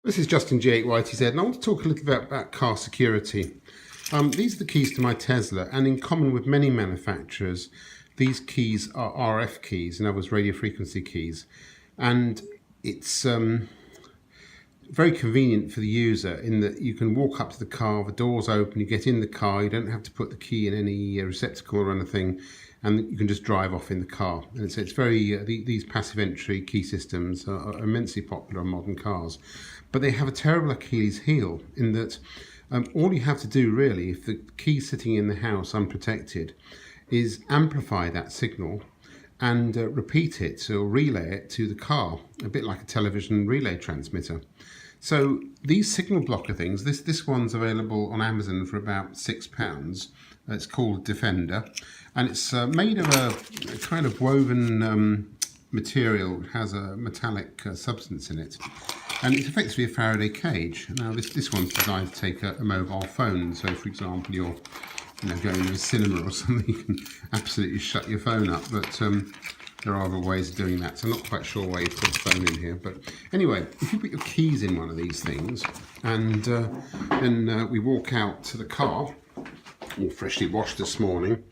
This is Justin G8YTZ, and I want to talk a little bit about car security. These are the keys to my Tesla, and in common with many manufacturers, these keys are RF keys, in other words, radio frequency keys. And it's very convenient for the user in that you can walk up to the car, the door's open, you get in the car, you don't have to put the key in any receptacle or anything, and you can just drive off in the car. And it's very these passive entry key systems are immensely popular on modern cars, but they have a terrible Achilles heel in that all you have to do really, if the key's sitting in the house unprotected, is amplify that signal and repeat it or relay it to the car, a bit like a television relay transmitter. So these signal blocker things, this one's available on Amazon for about £6. It's called Defender, and it's made of a kind of woven material. It has a metallic substance in it, and it's effectively a Faraday cage. Now this one's designed to take a mobile phone. So for example, you're going to a cinema or something, you can absolutely shut your phone up, but there are other ways of doing that, so I'm not quite sure why you put the phone in here. But anyway, if you put your keys in one of these things, and then we walk out to the car, all freshly washed this morning,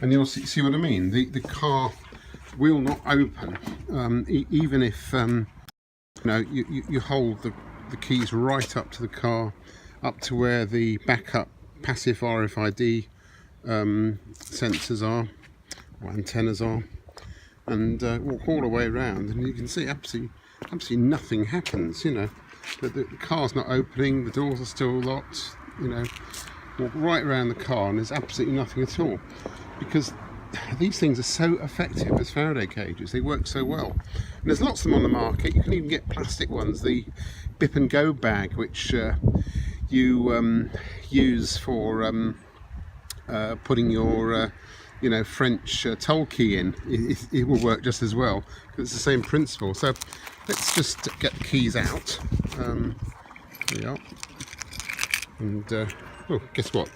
and you'll see what I mean. The car will not open, even if you hold the keys right up to the car, up to where the backup passive RFID sensors are, or antennas are, and walk all the way around, and you can see absolutely nothing happens. The car's not opening, the doors are still locked. Walk right around the car and there's absolutely nothing at all, because these things are so effective as Faraday cages. They work so well, and there's lots of them on the market. You can even get plastic ones, the Bip and Go bag, which you use for putting your French toll key in. It will work just as well, because it's the same principle. So let's just get the keys out. There we are. And oh, guess what?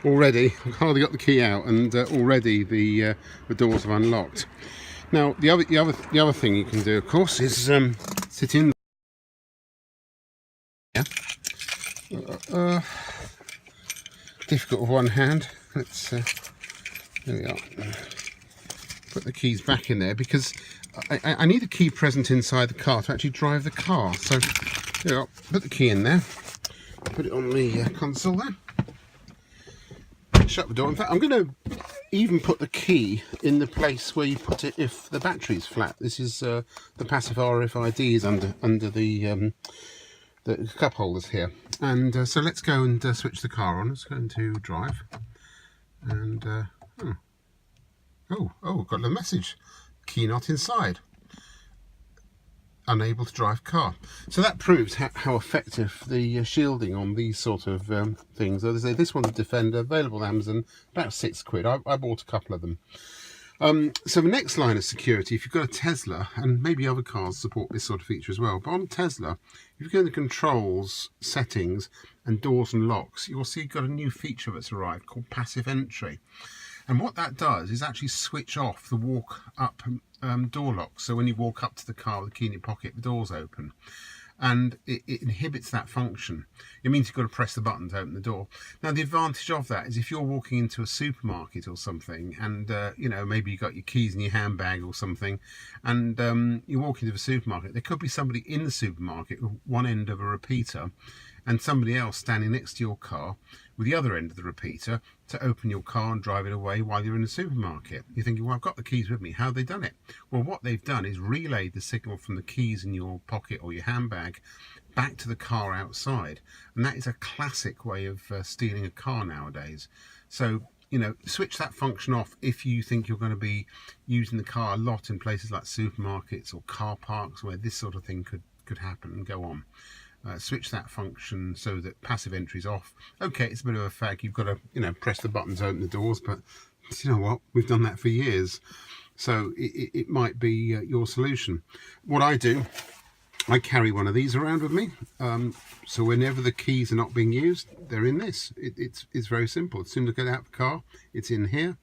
Already I've hardly got the key out, and already the doors have unlocked. Now the other thing you can do, of course, is sit in. Difficult with one hand. Let's there we are. Put the keys back in there, because I need a key present inside the car to actually drive the car. So there we are. Put the key in there. Put it on the console there. Shut the door. In fact, I'm going to even put the key in the place where you put it if the battery's flat. This is the passive RFIDs under the cup holders here. And so let's go and switch the car on. Let's go into drive. And oh, got a message. Key not inside. Unable to drive car. So that proves how effective the shielding on these sort of things. So this one's a Defender, available on Amazon, about £6. I bought a couple of them. So the next line of security, if you've got a Tesla, and maybe other cars support this sort of feature as well, but on Tesla, if you go into controls, settings, and doors and locks, you'll see you've got a new feature that's arrived called passive entry. And what that does is actually switch off the walk up door lock. So when you walk up to the car with the key in your pocket, the door's open, and it inhibits that function. It means you've got to press the button to open the door. Now the advantage of that is if you're walking into a supermarket or something, and maybe you've got your keys in your handbag or something, and you walk into the supermarket, there could be somebody in the supermarket with one end of a repeater and somebody else standing next to your car with the other end of the repeater to open your car and drive it away while you're in the supermarket. You're thinking, well, I've got the keys with me. How have they done it? Well, what they've done is relayed the signal from the keys in your pocket or your handbag back to the car outside. And that is a classic way of stealing a car nowadays. So, switch that function off if you think you're going to be using the car a lot in places like supermarkets or car parks where this sort of thing could happen and go on. Switch that function so that passive entry is off. Okay, it's a bit of a fag. You've got to, press the buttons, open the doors, but you know what? We've done that for years. So it might be your solution. What I do, I carry one of these around with me. So whenever the keys are not being used, they're in this. It's very simple. As soon as I get out of the car, it's in here.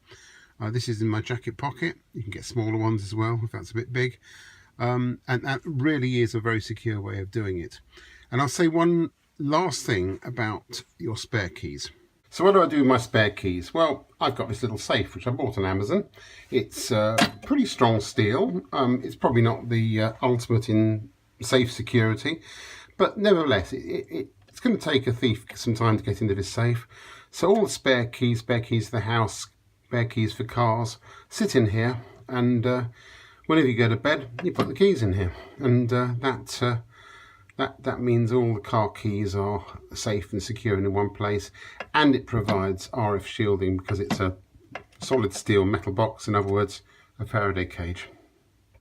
This is in my jacket pocket. You can get smaller ones as well if that's a bit big. And that really is a very secure way of doing it. And I'll say one last thing about your spare keys. So what do I do with my spare keys? Well, I've got this little safe which I bought on Amazon. It's pretty strong steel. It's probably not the ultimate in safe security, but nevertheless it's going to take a thief some time to get into this safe. So all the spare keys for the house, spare keys for cars, sit in here, and whenever you go to bed you put the keys in here, and that means all the car keys are safe and secure in one place, and it provides RF shielding because it's a solid steel metal box, in other words, a Faraday cage.